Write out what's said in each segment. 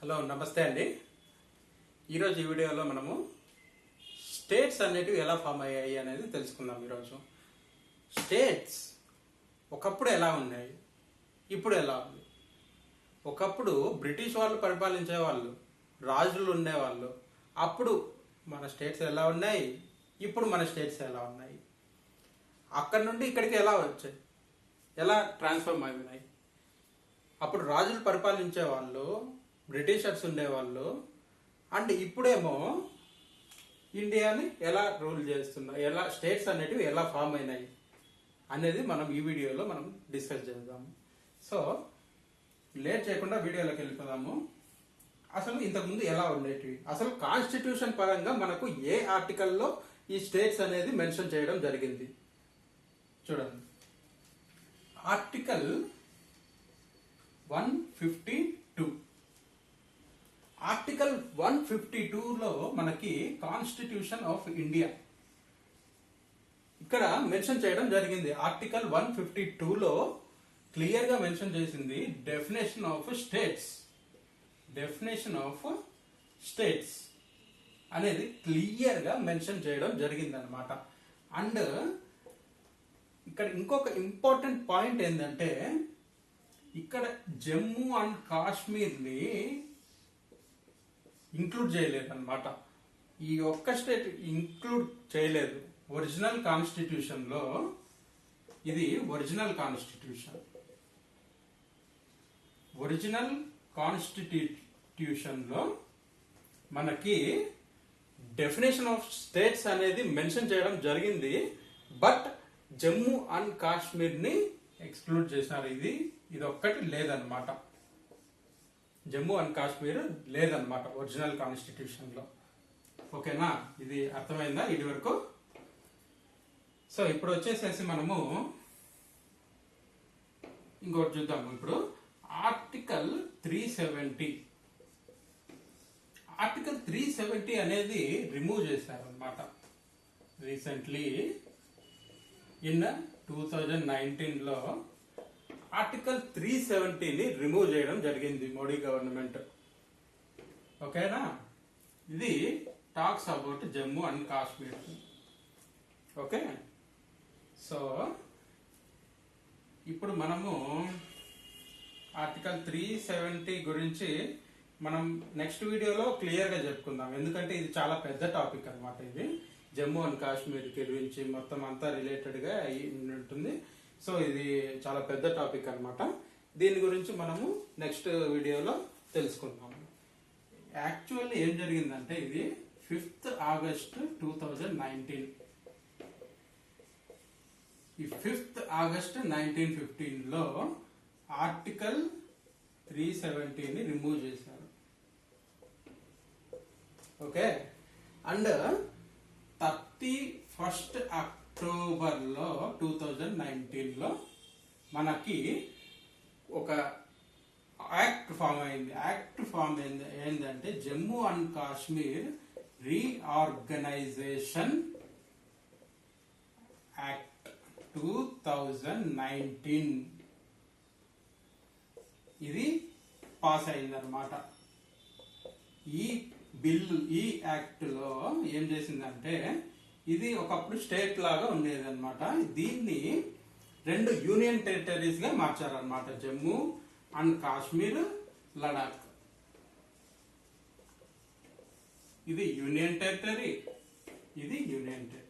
Hello నమస్తే అండి. ఈరోజు ఈ వీడియోలో మనము స్టేట్స్ అనేటివి ఎలా ఫామ్ అయ్యాయి అనేది తెలుసుకుందాం. ఈరోజు స్టేట్స్ ఒకప్పుడు ఎలా ఉన్నాయి, ఇప్పుడు ఎలా ఉంది. ఒకప్పుడు బ్రిటిష్ వాళ్ళు పరిపాలించే వాళ్ళు, రాజులు ఉండేవాళ్ళు. అప్పుడు మన స్టేట్స్ ఎలా ఉన్నాయి, ఇప్పుడు మన స్టేట్స్ ఎలా ఉన్నాయి, అక్కడ నుండి ఇక్కడికి ఎలా వచ్చాయి, ఎలా ట్రాన్స్ఫార్మ్ అయినాయి. అప్పుడు రాజులు పరిపాలించే వాళ్ళు, బ్రిటిషర్స్ ఉండేవాళ్ళు, అండ్ ఇప్పుడేమో ఇండియాని ఎలా రూల్ చేస్తున్నారు, ఎలా స్టేట్స్ అనేటివి ఎలా ఫామ్ అయినాయి అనేది మనం ఈ వీడియోలో మనం డిస్కస్ చేద్దాము. సో లేట్ చేయకుండా వీడియోలోకి వెళ్ళిపోదాము. అసలు ఇంతకుముందు ఎలా ఉండేటివి, అసలు కాన్స్టిట్యూషన్ పరంగా మనకు ఏ ఆర్టికల్లో ఈ స్టేట్స్ అనేది మెన్షన్ చేయడం జరిగింది చూడండి. ఆర్టికల్ 152. ఆర్టికల్ 152లో మనకి కాన్స్టిట్యూషన్ ఆఫ్ ఇండియా ఇక్కడ మెన్షన్ చేయడం జరిగింది. ఆర్టికల్ 152లో క్లియర్ గా మెన్షన్ చేసింది definition of states. Definition of states అనేది క్లియర్ గా మెన్షన్ చేయడం జరిగింది అనమాట. అండ్ ఇక్కడ ఇంకొక ఇంపార్టెంట్ పాయింట్ ఏంటంటే, ఇక్కడ జమ్మూ అండ్ కాశ్మీర్ ని ఇంక్లూడ్ చేయలేదు అనమాట. ఈ ఒక్క స్టేట్ ఇంక్లూడ్ చేయలేదు. ఒరిజినల్ కాన్స్టిట్యూషన్ లో ఇది ఒరిజినల్ కాన్స్టిట్యూషన్. ఒరిజినల్ కాన్స్టిట్యూషన్ లో మనకి డెఫినేషన్ ఆఫ్ స్టేట్స్ అనేది మెన్షన్ చేయడం జరిగింది. బట్ జమ్మూ అండ్ కాశ్మీర్ ని ఎక్స్క్లూడ్ చేసినారు. ఇది ఒక్కటి లేదనమాట. జమ్మూ అండ్ కాశ్మీర్ లేదనమాట ఒరిజినల్ కాన్స్టిట్యూషన్ లో. ఓకేనా, ఇది అర్థమైందా ఇది వరకు? సో ఇప్పుడు వచ్చేసేసి మనము ఇంకోటి చూద్దాము. ఇప్పుడు ఆర్టికల్ 370. ఆర్టికల్ 370 అనేది రిమూవ్ చేశారు అనమాట రీసెంట్లీ. ఇన్ 2019 లో ఆర్టికల్ 370ని రిమూవ్ చేయడం జరిగింది మోడీ గవర్నమెంట్. ఓకేనా, ఇది talks about Jammu and Kashmir. Okay, so ఇప్పుడు మనము ఆర్టికల్ 370 గురించి మనం నెక్స్ట్ వీడియోలో క్లియర్ గా చెప్పుకుందాం. ఎందుకంటే ఇది చాలా పెద్ద టాపిక్ అనమాట. ఇది జమ్మూ అండ్ కాశ్మీర్ గురించి మొత్తం అంతా రిలేటెడ్ గా ఉంటుంది. సో ఇది చాలా పెద్ద టాపిక్ అనమాట. దీని గురించి మనము నెక్స్ట్ వీడియోలో తెలుసుకుందాము. యాక్చువల్లీ ఏం జరిగిందంటే, ఇది 5th August 2019. ఈ 5th August 1915 లో ఆర్టికల్ 370ని రిమూవ్ చేశారు. ఓకే, అండ్ 31st October 2019 లో మనకి ఒక యాక్ట్ ఫామ్ అయింది. యాక్ట్ ఫామ్ ఏంటంటే Jammu and Kashmir reorganisation act 2019. ఇది పాస్ అయిందనమాట. ఈ బిల్, ఈ యాక్ట్ లో ఏం చేసిందంటే, ఇది ఒకప్పుడు స్టేట్ లాగా ఉండేది అనమాట. దీన్ని 2 యూనియన్ టెరిటరీస్ గా మార్చారనమాట. జమ్మూ అండ్ కాశ్మీర్, లడాక్. ఇది యూనియన్ టెరిటరీ, ఇది యూనియన్ టెరిటరీ.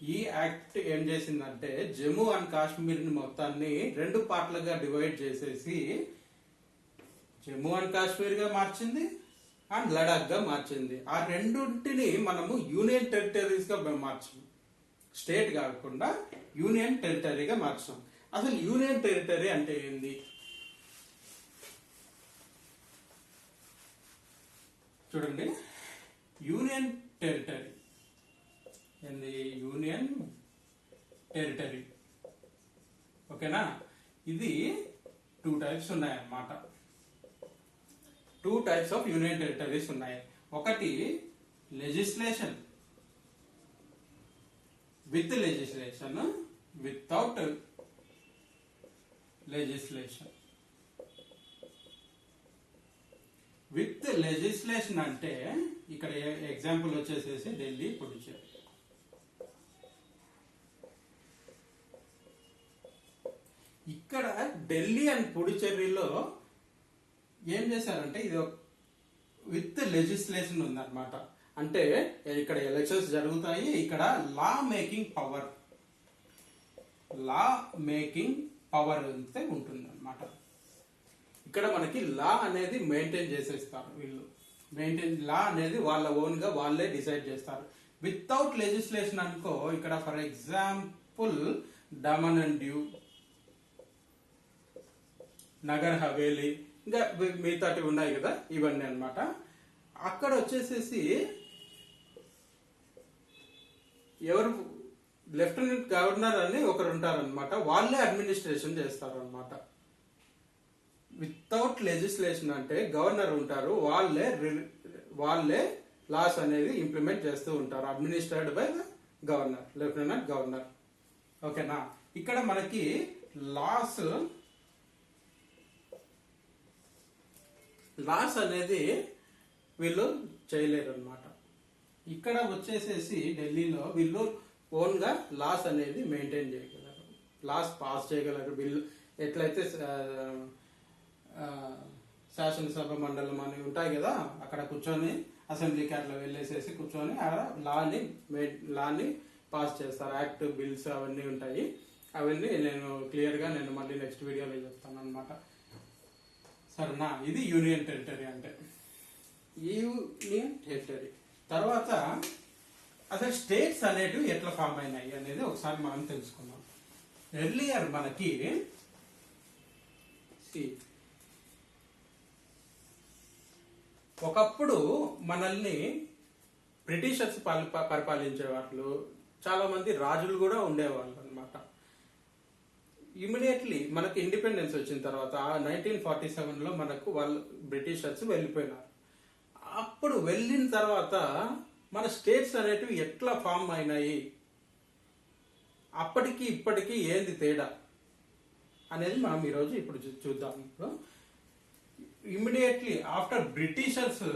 ఈ యాక్ట్ ఏం చేసిందంటే, జమ్మూ అండ్ కాశ్మీర్ ని మొత్తాన్ని 2 పార్ట్లుగా డివైడ్ చేసేసి జమ్మూ అండ్ కాశ్మీర్ గా మార్చింది అండ్ లడాక్ గా మార్చింది. ఆ రెండింటిని మనము యూనియన్ టెరిటరీస్ గా మార్చాం. స్టేట్ కాకుండా యూనియన్ టెరిటరీగా మార్చాం. అసలు యూనియన్ టెరిటరీ అంటే ఏంది చూడండి. యూనియన్ టెరిటరీ ఏంది? Union territory. ఓకేనా, ఇది 2 టైప్స్ ఉన్నాయన్నమాట. 2 టైప్స్ ఆఫ్ యూనియన్ టెరిటరీస్ ఉన్నాయి. ఒకటి legislation with legislation, without legislation. With legislation అంటే ఇక్కడ ఎగ్జాంపుల్ వచ్చేసేసి ఢిల్లీ, పుదుచ్చేరి. ఇక్కడ ఢిల్లీ అండ్ పుదుచ్చేరిలో ఏం చేశారంటే ఇది విత్ లెజిస్లేషన్ ఉందన్నమాట. అంటే ఇక్కడ ఎలక్షన్స్ జరుగుతాయి, ఇక్కడ లా మేకింగ్ పవర్ అయితే ఉంటుంది అనమాట. ఇక్కడ మనకి లా అనేది మెయింటైన్ చేసేస్తారు వీళ్ళు. లా అనేది వాళ్ళ ఓన్ గా వాళ్ళే డిసైడ్ చేస్తారు. వితౌట్ లెజిస్లేషన్ అనుకో, ఇక్కడ for example Daman and due, Nagar Haveli, ఇంకా మిగతాటి ఉన్నాయి కదా, ఇవన్నీ అన్నమాట. అక్కడ వచ్చేసేసి ఎవరు లెఫ్టినెంట్ గవర్నర్ అని ఒకరు ఉంటారనమాట, వాళ్ళే అడ్మినిస్ట్రేషన్ చేస్తారనమాట. వితౌట్ లెజిస్లేషన్ అంటే గవర్నర్ ఉంటారు, వాళ్ళే లాస్ అనేది ఇంప్లిమెంట్ చేస్తూ ఉంటారు. Administrated by governor, lieutenant governor. ఓకేనా. ఇక్కడ మనకి లాస్ అనేది వీళ్ళు చేయలేరు అనమాట. ఇక్కడ వచ్చేసేసి ఢిల్లీలో వీళ్ళు ఓన్ గా లాస్ అనేది మెయింటైన్ చేయగలరు, లాస్ పాస్ చేయగలరు. బిల్లు ఎట్లయితే శాసనసభ మండలం అని ఉంటాయి కదా, అక్కడ కూర్చొని అసెంబ్లీకి అట్లా వెళ్ళేసేసి కూర్చొని లాని పాస్ చేస్తారు. యాక్ట్, బిల్స్ అవన్నీ ఉంటాయి. అవన్నీ నేను క్లియర్ గా మళ్ళీ నెక్స్ట్ వీడియోలో చెప్తాను అనమాట. సరేనా. ఇది యూనియన్ టెరిటరీ అంటే. యూనియన్ టెరిటరీ తర్వాత అసలు స్టేట్స్ అనేటివి ఎట్లా ఫామ్ అయినాయి అనేది ఒకసారి మనం తెలుసుకుందాం. ఎర్లియర్ మనకి ఒకప్పుడు మనల్ని బ్రిటిషర్స్ పరిపాలించే వాళ్ళు, చాలా మంది రాజులు కూడా ఉండేవాళ్ళు అనమాట. ఇమీడియట్లీ మనకి ఇండిపెండెన్స్ వచ్చిన తర్వాత 1947లో మనకు వాళ్ళు బ్రిటిషర్స్ వెళ్ళిపోయినారు. అప్పుడు వెళ్ళిన తర్వాత మన స్టేట్స్ అనేటివి ఎట్లా ఫామ్ అయినాయి, అప్పటికి ఇప్పటికి ఏంది తేడా అనేది మనం ఈరోజు ఇప్పుడు చూద్దాం. ఇప్పుడు ఇమీడియట్లీ ఆఫ్టర్ బ్రిటిషర్స్,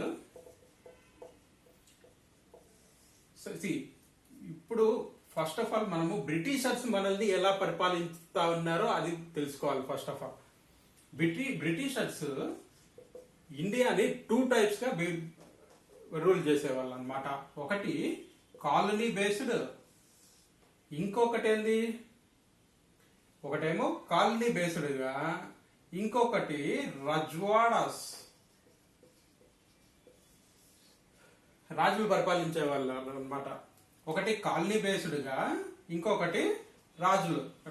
ఇప్పుడు ఫస్ట్ ఆఫ్ ఆల్ మనము బ్రిటిషర్స్ మనల్ని ఎలా పరిపాలిస్తా ఉన్నారో అది తెలుసుకోవాలి. ఫస్ట్ ఆఫ్ ఆల్ బ్రిటిషర్స్ ఇండియాని 2 types గా రూల్ చేసేవాళ్ళు అనమాట. ఒకటి కాలనీ బేస్డ్, ఇంకొకటి ఏంది, ఒకటేమో కాలనీ బేస్డ్ గా, ఇంకొకటి రజ్వాడాస్, రాజులు పరిపాలించే వాళ్ళు అనమాట. ఒకటి కాలనీ బేస్డ్ గా, ఇంకొకటి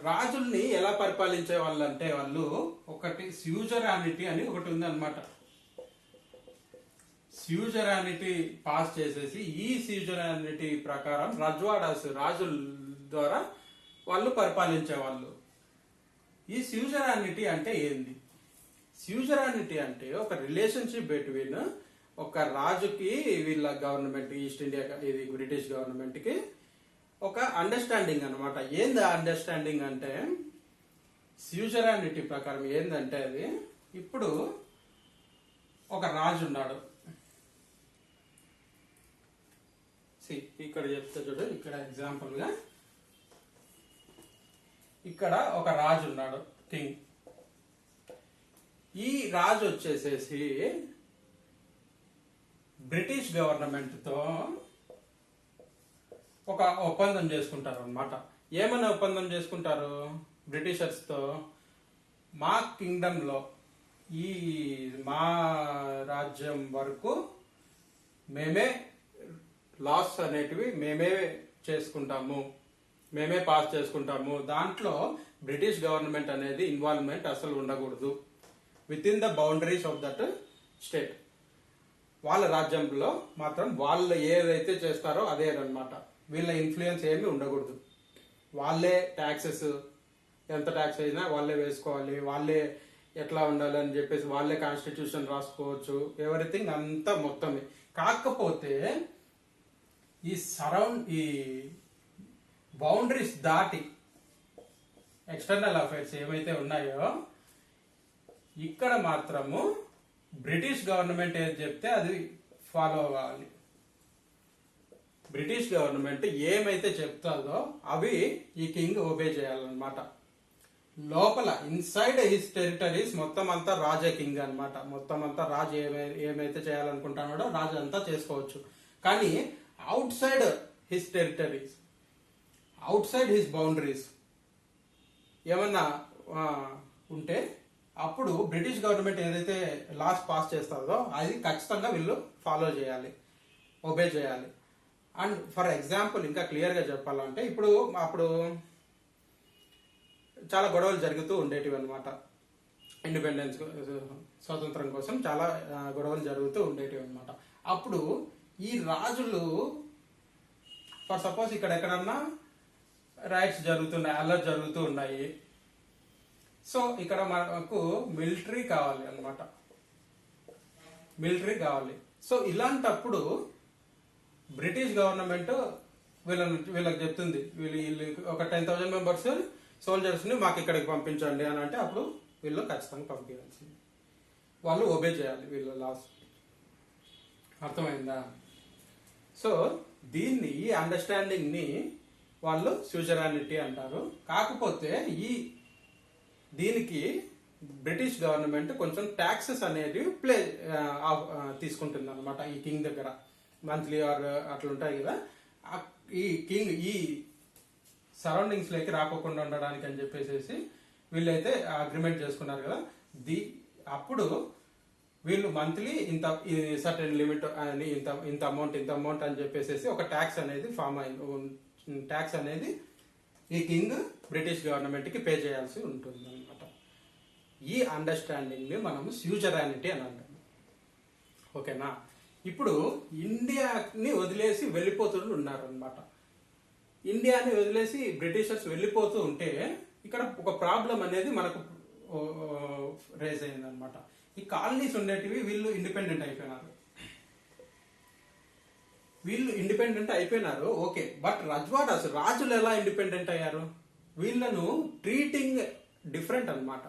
రాజుల్ని ఎలా పరిపాలించే వాళ్ళు అంటే వాళ్ళు ఒకటి స్యూజరానిటీ అని ఒకటి ఉంది అనమాట. స్యూజరానిటీ పాస్ చేసేసి ఈ స్యూజరానిటీ ప్రకారం రజ్వాడాస్ రాజుల ద్వారా వాళ్ళు పరిపాలించే వాళ్ళు. ఈ స్యూజరానిటీ అంటే ఏంది? స్యూజరానిటీ అంటే ఒక రిలేషన్షిప్ బిట్వీన్ ఒక రాజుకి వీళ్ళ గవర్నమెంట్, ఈస్ట్ ఇండియా ఇది బ్రిటిష్ గవర్నమెంట్ కి ఒక అండర్స్టాండింగ్ అనమాట. ఏంది అండర్స్టాండింగ్ అంటే, స్యూజరానిటీ ప్రకారం ఏందంటే అది, ఇప్పుడు ఒక రాజు ఉన్నాడు, ఇక్కడ చెప్తా చూడు, ఇక్కడ ఎగ్జాంపుల్ గా ఇక్కడ ఒక రాజు ఉన్నాడు, కింగ్. ఈ రాజు వచ్చేసేసి బ్రిటిష్ గవర్నమెంట్ తో ఒక ఒప్పందం చేసుకుంటారు అనమాట. ఏమన్నా ఒప్పందం చేసుకుంటారు బ్రిటిషర్స్ తో? మా కింగ్డమ్ లో, మా రాజ్యం వరకు మేమే లాస్ అనేటివి మేమే చేసుకుంటాము, మేమే పాస్ చేసుకుంటాము. దాంట్లో బ్రిటిష్ గవర్నమెంట్ అనేది ఇన్వాల్వ్మెంట్ అసలు ఉండకూడదు. With in the boundaries of that state, వాళ్ళ రాజ్యంలో మాత్రం వాళ్ళు ఏదైతే చేస్తారో అదే అన్నమాట. వీళ్ళ ఇన్ఫ్లుయెన్స్ ఏమీ ఉండకూడదు. వాళ్ళే ట్యాక్సెస్, ఎంత ట్యాక్స్ అయినా వాళ్ళే వేసుకోవాలి, వాళ్ళే ఎట్లా ఉండాలి అని చెప్పేసి వాళ్ళే కాన్స్టిట్యూషన్ రాసుకోవచ్చు, ఎవ్రీథింగ్ అంతా మొత్తమే. కాకపోతే ఈ బౌండరీస్ దాటి ఎక్స్టర్నల్ అఫైర్స్ ఏవైతే ఉన్నాయో ఇక్కడ మాత్రము బ్రిటిష్ గవర్నమెంట్ ఏది చెప్తే అది ఫాలో కావాలి. బ్రిటిష్ గవర్నమెంట్ ఏమైతే చెప్తాదో అవి ఈ కింగ్ ఒబే చేయాలన్నమాట. లోపల ఇన్సైడ్ హిస్ టెరిటరీస్ మొత్తం అంతా రాజే కింగ్ అన్నమాట. మొత్తం అంతా రాజు ఏమైతే చేయాలనుకుంటున్నాడో రాజు అంతా చేసుకోవచ్చు. కానీ out side his territories, out side his boundaries ఏమన్నా ఉంటే అప్పుడు బ్రిటిష్ గవర్నమెంట్ ఏదైతే లాస్ పాస్ చేస్తుందో అది ఖచ్చితంగా వీళ్ళు ఫాలో చేయాలి, ఒబే చేయాలి. అండ్ ఫర్ ఎగ్జాంపుల్ ఇంకా క్లియర్గా చెప్పాలంటే అప్పుడు చాలా గొడవలు జరుగుతూ ఉండేటివి అనమాట. ఇండిపెండెన్స్ స్వాతంత్రం కోసం చాలా గొడవలు జరుగుతూ ఉండేటివి అనమాట. అప్పుడు ఈ రాజులు ఫర్ సపోజ్ ఇక్కడ ఎక్కడన్నా రైట్స్ జరుగుతున్నాయి, అల్లర్ట్ జరుగుతూ ఉన్నాయి. సో ఇక్కడ మనకు మిలిటరీ కావాలి అన్నమాట, మిలిటరీ కావాలి. సో ఇలాంటప్పుడు బ్రిటిష్ గవర్నమెంట్ వీళ్ళకి చెప్తుంది, వీళ్ళు ఒక 10,000 మెంబర్స్ సోల్జర్స్ ని మాకు ఇక్కడికి పంపించండి అని అంటే అప్పుడు వీళ్ళు ఖచ్చితంగా పంపించాల్సింది, వాళ్ళు ఒబే చేయాలి వీళ్ళ లాస్. అర్థమైందా? సో ఈ అండర్స్టాండింగ్ ని వాళ్ళు స్యూజరానిటీ అంటారు. కాకపోతే దీనికి బ్రిటిష్ గవర్నమెంట్ కొంచెం ట్యాక్సెస్ అనేవి తీసుకుంటుంది అనమాట ఈ కింగ్ దగ్గర. మంత్లీ ఆర్ అట్లా ఉంటాయి కదా. ఈ కింగ్ ఈ సరౌండింగ్స్ లోకి రాకోకుండా ఉండడానికి అని చెప్పేసి వీళ్ళైతే అగ్రిమెంట్ చేసుకున్నారు కదా. అప్పుడు వీళ్ళు మంత్లీ ఇంత సర్టెన్ లిమిట్ అని ఇంత అమౌంట్ అని చెప్పేసి ఒక ట్యాక్స్ అనేది ఫామ్ అయింది. ట్యాక్స్ అనేది ఈ కింగ్ బ్రిటిష్ గవర్నమెంట్ కి పే చేయాల్సి ఉంటుంది అనమాట. ఈ అండర్స్టాండింగ్ ని మనం స్యూజరానిటీ అని అంటాం. ఓకేనా? ఇప్పుడు ఇండియాని వదిలేసి వెళ్ళిపోతూ ఉన్నారు అనమాట. ఇండియాని వదిలేసి బ్రిటిషర్స్ వెళ్ళిపోతూ ఉంటే ఇక్కడ ఒక ప్రాబ్లం అనేది మనకు రేజ్ అయింది అనమాట. ఈ కాలనీస్ ఉండేటివి వీళ్ళు ఇండిపెండెంట్ అయిపోయినారు. ఓకే, బట్ రజ్వాడాస్ రాజులు ఎలా ఇండిపెండెంట్ అయ్యారు? వీళ్ళను ట్రీటింగ్ డిఫరెంట్ అన్నమాట.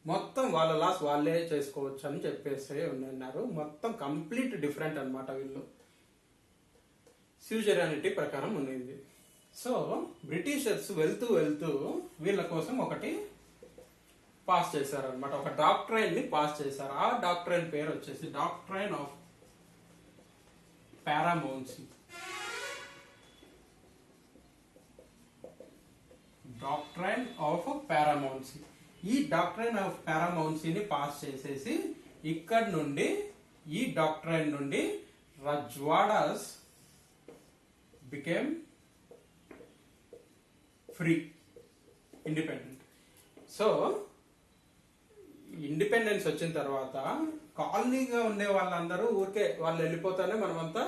మొత్తం వాళ్ళ లాస్ వాళ్ళే చేసుకోవచ్చు అని చెప్పేసి ఉన్నారు. మొత్తం కంప్లీట్ డిఫరెంట్ అన్నమాట. వీళ్ళు స్యూజరానిటీ ప్రకారం ఉండింది. సో బ్రిటిషర్స్ వెళ్తూ వీళ్ళ కోసం ఒకటి పాస్ చేశారనమాట. ఒక డాక్ట్రైన్ ని పాస్ చేశారు. ఆ డాక్ట్రైన్ పేరు వచ్చేసి doctrine of paramountcy. Doctrine of paramountcy. ఈ డాక్ట్రైన్ ఆఫ్ పారామౌన్సీని పాస్ చేసేసి ఇక్కడ నుండి ఈ డాక్ట్రైన్ నుండి Rajwadas became free, independent. So independence వచ్చిన తర్వాత కాలనీగా ఉండే వాళ్ళందరూ ఊరికే వాళ్ళు వెళ్ళిపోతానే మనమంతా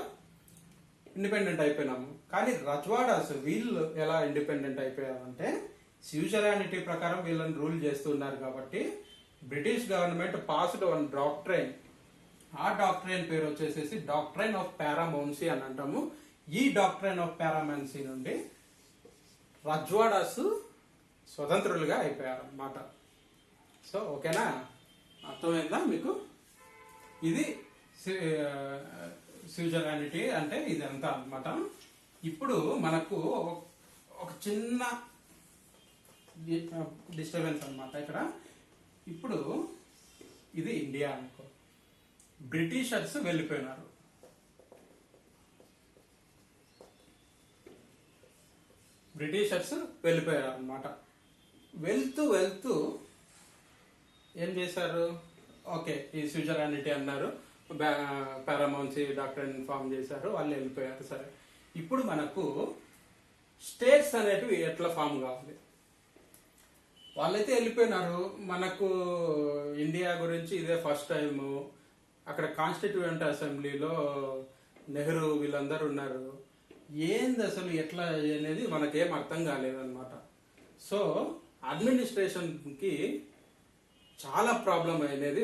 ఇండిపెండెంట్ అయిపోయినాము. కానీ రజ్వాడాస్ వీళ్ళు ఎలా ఇండిపెండెంట్ అయిపోయారంటే స్యూజరానిటీ ప్రకారం వీళ్ళని రూల్ చేస్తున్నారు కాబట్టి British government passed one doctrine. ఆ డాక్ట్రైన్ పేరు వచ్చేసి డాక్ట్రైన్ ఆఫ్ పారామౌన్సీ అని అంటాము. ఈ డాక్ట్రైన్ ఆఫ్ పారామౌన్సీ నుండి రజ్వాడాస్ స్వతంత్రులుగా అయిపోయారు అన్నమాట. సో ఓకేనా? అర్థమైందా మీకు? ఇది స్యూజరానిటీ అంటే ఇదంతా అన్నమాట. ఇప్పుడు మనకు ఒక చిన్న డిస్టర్బెన్స్ అన్నమాట ఇక్కడ. ఇప్పుడు ఇది ఇండియా అనుకో, బ్రిటిషర్స్ వెళ్ళిపోయినారు. బ్రిటిషర్స్ వెళ్ళిపోయారు అన్నమాట. వెళ్తూ ఏం చేశారు? ఓకే, ఈ స్యూజరానిటీ అన్నారు, పారామౌన్సీ డాక్ట్రైన్ ఫామ్ చేశారు, వాళ్ళు వెళ్ళిపోయారు. సరే, ఇప్పుడు మనకు స్టేట్స్ అనేటివి ఎట్లా ఫామ్ కావాలి? వాళ్ళైతే వెళ్ళిపోయినారు. మనకు ఇండియా గురించి ఇదే ఫస్ట్ టైం. అక్కడ కాన్స్టిట్యూయెంట్ అసెంబ్లీలో నెహ్రూ వీళ్ళందరూ ఉన్నారు. ఏంది అసలు ఎట్లా అనేది మనకేం అర్థం కాలేదన్నమాట. సో అడ్మినిస్ట్రేషన్ కి చాలా ప్రాబ్లం అనేది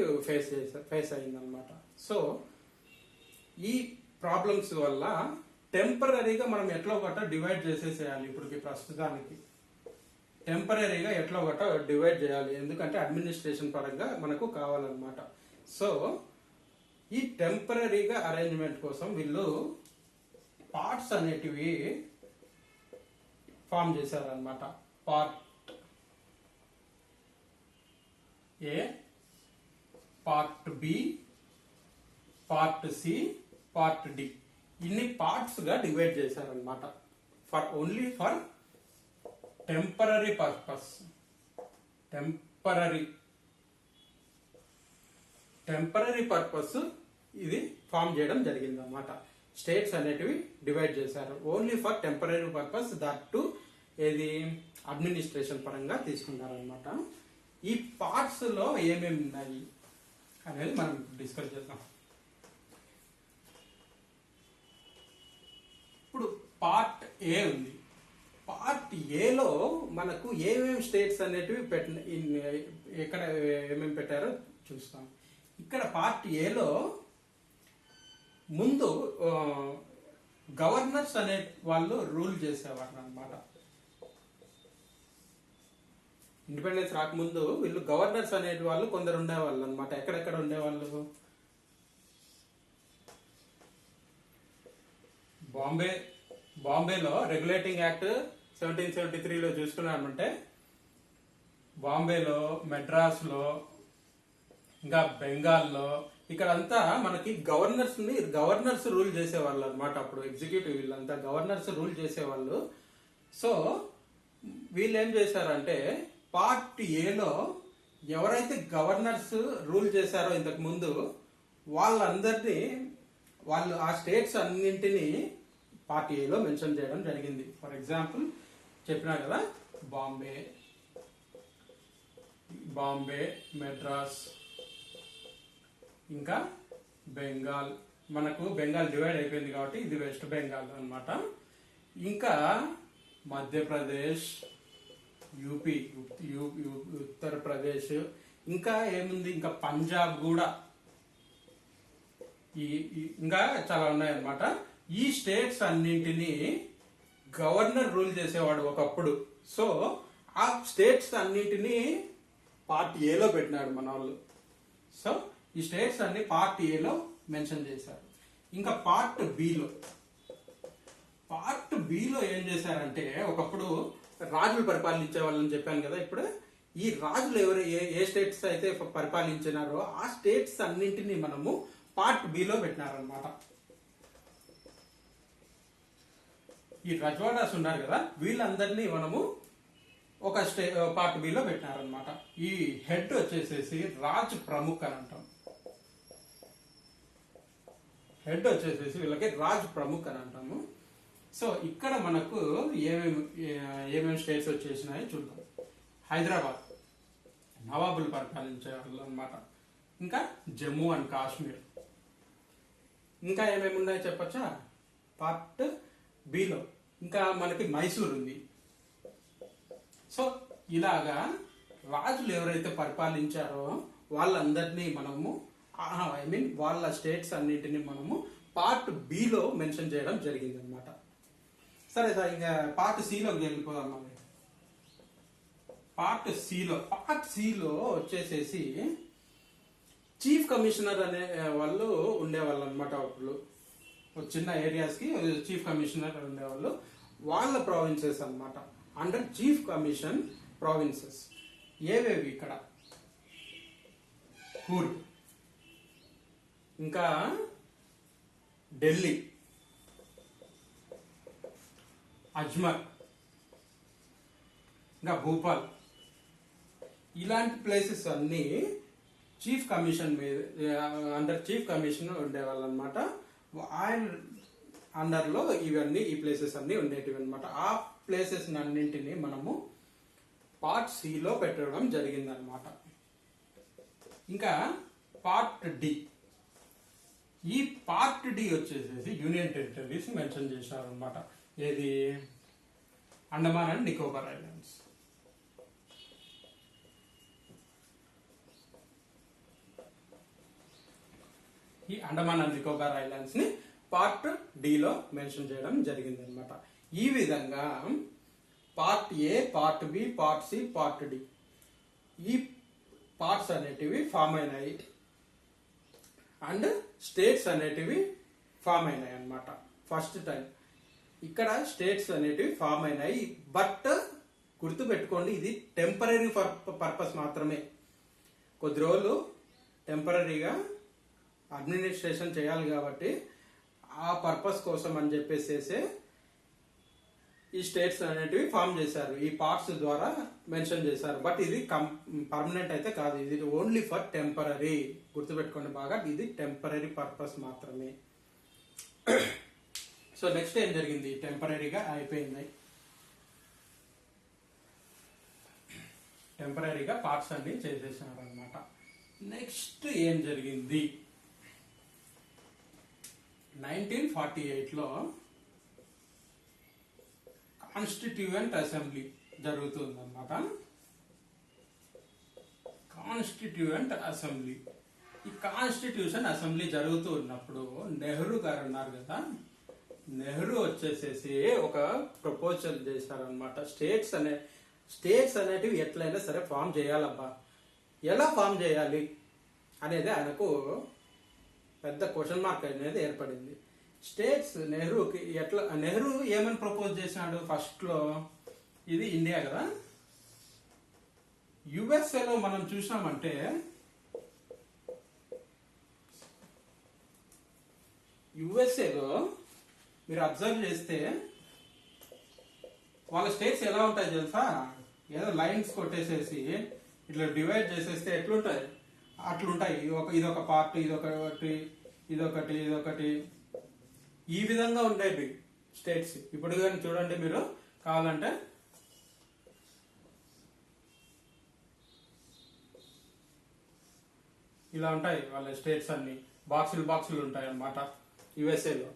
ఫేస్ అయిందనమాట. సో ఈ ప్రాబ్లమ్స్ వల్ల టెంపరీగా మనం ఎట్లా ఒకట డివైడ్ చేసేసేయాలి. ఇప్పటికి ప్రస్తుతానికి టెంపరీగా ఎట్లా ఒకట డివైడ్ చేయాలి, ఎందుకంటే అడ్మినిస్ట్రేషన్ పరంగా మనకు కావాలన్నమాట. సో ఈ టెంపరీగా అరేంజ్మెంట్ కోసం వీళ్ళు పార్ట్స్ అనేటివి ఫామ్ చేశారనమాట. Part A, part B, part C, part D, ఇన్ని పార్ట్స్ గా డివైడ్ చేశారనమాట. Only for temporary purpose. Temporary purpose ఇది ఫామ్ చేయడం జరిగింది అనమాట. స్టేట్స్ అనేటివి డివైడ్ చేశారు only for temporary purpose, that too ఏది అడ్మినిస్ట్రేషన్ పరంగా తీసుకున్నారనమాట. ఈ పార్ట్స్ లో ఏమేమి ఉన్నాయి అనేది మనం డిస్కస్ చేద్దాం. ఇప్పుడు పార్ట్ ఏ ఉంది. పార్ట్ ఏలో మనకు ఏమేమి స్టేట్స్ అనేటివి ఎక్కడ ఏమేమి పెట్టారో చూస్తాం. ఇక్కడ పార్ట్ ఏలో ముందు గవర్నర్స్ అనే వాళ్ళు రూల్ చేసేవారు అన్నమాట. ఇండిపెండెన్స్ రాకముందు వీళ్ళు గవర్నర్స్ అనే వాళ్ళు కొందరు ఉండేవాళ్ళు అనమాట. ఎక్కడెక్కడ ఉండేవాళ్ళు? బాంబేలో రెగ్యులేటింగ్ యాక్ట్ 1773లో చూసుకున్నామంటే బాంబేలో, మెడ్రాస్లో, ఇంకా బెంగాల్లో ఇక్కడంతా మనకి గవర్నర్స్ రూల్ చేసేవాళ్ళు అనమాట. అప్పుడు ఎగ్జిక్యూటివ్ వీళ్ళంతా గవర్నర్స్ రూల్ చేసేవాళ్ళు. సో వీళ్ళు ఏం చేశారంటే పార్ట్ ఏలో ఎవరైతే గవర్నర్స్ రూల్ చేశారో ఇంతకు ముందు వాళ్ళందరినీ వాళ్ళు ఆ స్టేట్స్ అన్నింటినీ పార్ట్ ఏలో మెన్షన్ చేయడం జరిగింది. ఫర్ ఎగ్జాంపుల్ చెప్పినా కదా, బాంబే, మెడ్రాస్, ఇంకా బెంగాల్. మనకు బెంగాల్ డివైడ్ అయిపోయింది కాబట్టి ఇది వెస్ట్ బెంగాల్ అన్నమాట. ఇంకా మధ్యప్రదేశ్, యూపీ, ఉత్తరప్రదేశ్, ఇంకా ఏముంది, ఇంకా పంజాబ్ కూడా, ఇంకా చాలా ఉన్నాయన్నమాట. ఈ స్టేట్స్ అన్నింటినీ గవర్నర్ రూల్ చేసేవాడు ఒకప్పుడు. సో ఆ స్టేట్స్ అన్నింటినీ పార్ట్ ఏలో పెట్టినాడు మన వాళ్ళు. సో ఈ స్టేట్స్ అన్ని పార్ట్ ఏలో మెన్షన్ చేశారు. ఇంకా పార్ట్ బిలో ఏం చేశారంటే ఒకప్పుడు రాజులు పరిపాలించే వాళ్ళని చెప్పాను కదా. ఇప్పుడు ఈ రాజులు ఎవరు ఏ స్టేట్స్ అయితే పరిపాలించినారో ఆ స్టేట్స్ అన్నింటినీ మనము పార్ట్ బిలో పెట్టినారనమాట. ఈ రజవాడాస్ ఉన్నారు కదా, వీళ్ళందరినీ మనము ఒక పార్ట్ బిలో పెట్టినారనమాట. ఈ హెడ్ వచ్చేసేసి రాజ్ ప్రముఖ్ అని అంటాం. వీళ్ళకి రాజ్ ప్రముఖ్ అని అంటాము. సో ఇక్కడ మనకు ఏమేమి స్టేట్స్ వచ్చేసినాయో చూద్దాం. హైదరాబాద్ నవాబులు పరిపాలించే వాళ్ళు అనమాట. ఇంకా జమ్మూ అండ్ కాశ్మీర్. ఇంకా ఏమేమి ఉన్నాయో చెప్పచ్చా పార్ట్ బిలో? ఇంకా మనకి మైసూర్ ఉంది. సో ఇలాగా రాజులు ఎవరైతే పరిపాలించారో వాళ్ళందరినీ మనము వాళ్ళ స్టేట్స్ అన్నింటినీ మనము పార్ట్ బిలో మెన్షన్ చేయడం జరిగింది అనమాట. సరే సార్, ఇంకా పార్ట్ సిలోకి వెళ్ళిపోదాం. మరి పార్ట్ సిలో వచ్చేసేసి చీఫ్ కమిషనర్ అనే వాళ్ళు ఉండేవాళ్ళు అనమాట. అప్పుడు చిన్న ఏరియాస్ కి చీఫ్ కమిషనర్ ఉండేవాళ్ళు. వాళ్ళ ప్రావిన్సెస్ అన్నమాట. అండర్ చీఫ్ కమిషన్ ప్రావిన్సెస్ ఏవేవి? ఇక్కడ కూర్గ్, ఇంకా ఢిల్లీ, అజ్మర్, ఇంకా భూపాల్, ఇలాంటి ప్లేసెస్ అన్ని చీఫ్ కమిషన్ మీద అండర్ చీఫ్ కమిషన్ ఉండేవాళ్ళు అనమాట. ఆయన అండర్ లో ఇవన్నీ ఈ ప్లేసెస్ అన్ని ఉండేటివి అనమాట. ఆ ప్లేసెస్ అన్నింటినీ మనము పార్ట్ సిలో పెట్టడం జరిగింది అనమాట. ఇంకా పార్ట్ డి. ఈ పార్ట్ డి వచ్చేసేసి యూనియన్ టెరిటరీస్ మెన్షన్ చేశారు అనమాట. ఏది? Andaman and Nicobar Islands. ఈ అండమాన్ అండ్ నికోబార్ ఐలాండ్స్ ని పార్ట్ డిలో మెన్షన్ చేయడం జరిగింది అనమాట. ఈ విధంగా part A, part B, part C, part D ఈ పార్ట్స్ అనేటివి ఫామ్ అయినాయి. అండ్ స్టేట్స్ అనేటివి ఫామ్ అయినాయి అన్నమాట. ఫస్ట్ టైం ఇక్కడ స్టేట్స్ అనేటివి ఫామ్ అయినాయి. బట్ గుర్తు పెట్టుకోండి, ఇది టెంపరీ పర్పస్ మాత్రమే. కొద్ది రోజులు టెంపరీగా అడ్మినిస్ట్రేషన్ చేయాలి కాబట్టి ఆ పర్పస్ కోసం అని చెప్పేసి ఈ స్టేట్స్ అనేటివి ఫామ్ చేశారు, ఈ పార్ట్స్ ద్వారా మెన్షన్ చేశారు. బట్ ఇది పర్మనెంట్ అయితే కాదు, ఇది ఓన్లీ ఫర్ టెంపరీ. గుర్తుపెట్టుకోండి బాగా, ఇది టెంపరీ పర్పస్ మాత్రమే. సో నెక్స్ట్ ఏం జరిగింది, టెంపరీగా అయిపోయింది, టెంపరీగా పార్ట్స్ అన్ని చేసేసినారు అనమాట. నెక్స్ట్ ఏం జరిగింది, 1948లో కాన్స్టిట్యూయెంట్ అసెంబ్లీ జరుగుతుందన్నమాట. కాన్స్టిట్యూయెంట్ అసెంబ్లీ, ఈ కాన్స్టిట్యూషన్ అసెంబ్లీ జరుగుతూ ఉన్నప్పుడు నెహ్రూ గారు ఉన్నారు కదా, నెహ్రూ వచ్చేసేసి ఒక ప్రపోజల్ చేశారనమాట. స్టేట్స్ అనేటివి ఎట్లయినా సరే ఫామ్ చేయాలబ్బా, ఎలా ఫామ్ చేయాలి అనేది ఆయనకు పెద్ద క్వశ్చన్ మార్క్ అనేది ఏర్పడింది. స్టేట్స్ నెహ్రూకి నెహ్రూ ఏమని ప్రపోజ్ చేసినాడు ఫస్ట్ లో, ఇది ఇండియా కదా, యుఎస్ఏలో మనం చూసినామంటే యుఎస్ఏలో మీరు అబ్జర్వ్ చేస్తే వాళ్ళ స్టేట్స్ ఎలా ఉంటాయి తెలుసా, ఏదో లైన్స్ కొట్టేసేసి ఇట్లా డివైడ్ చేసేస్తే ఎట్లుంటాయి అట్లుంటాయి. ఇదొక పార్ట్, ఇదొకటి ఈ విధంగా ఉండేవి స్టేట్స్. ఇప్పుడు కానీ చూడండి, మీరు కావాలంటే ఇలా ఉంటాయి వాళ్ళ స్టేట్స్ అన్ని, బాక్సులు ఉంటాయి అన్నమాట యుఎస్ఏలో.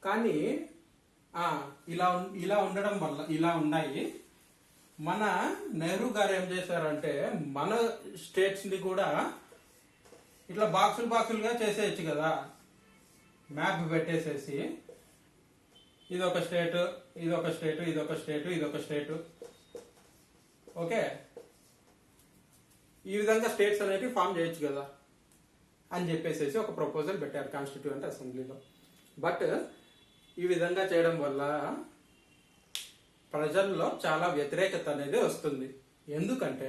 కానీ ఇలా ఉండడం వల్ల ఇలా ఉన్నాయి. మన నెహ్రూ గారు ఏం చేశారంటే మన స్టేట్స్ ని కూడా ఇట్లా బాక్సులుగా చేసేయచ్చు కదా, మ్యాప్ పెట్టేసేసి ఇదొక స్టేట్, ఇదొక స్టేట్, ఓకే, ఈ విధంగా స్టేట్స్ అనేవి ఫామ్ చేయొచ్చు కదా అని చెప్పేసి ఒక ప్రపోజల్ పెట్టారు కాన్స్టిట్యూయెంట్ అసెంబ్లీలో. బట్ ఈ విధంగా చేయడం వల్ల ప్రజల్లో చాలా వ్యతిరేకత అనేది వస్తుంది. ఎందుకంటే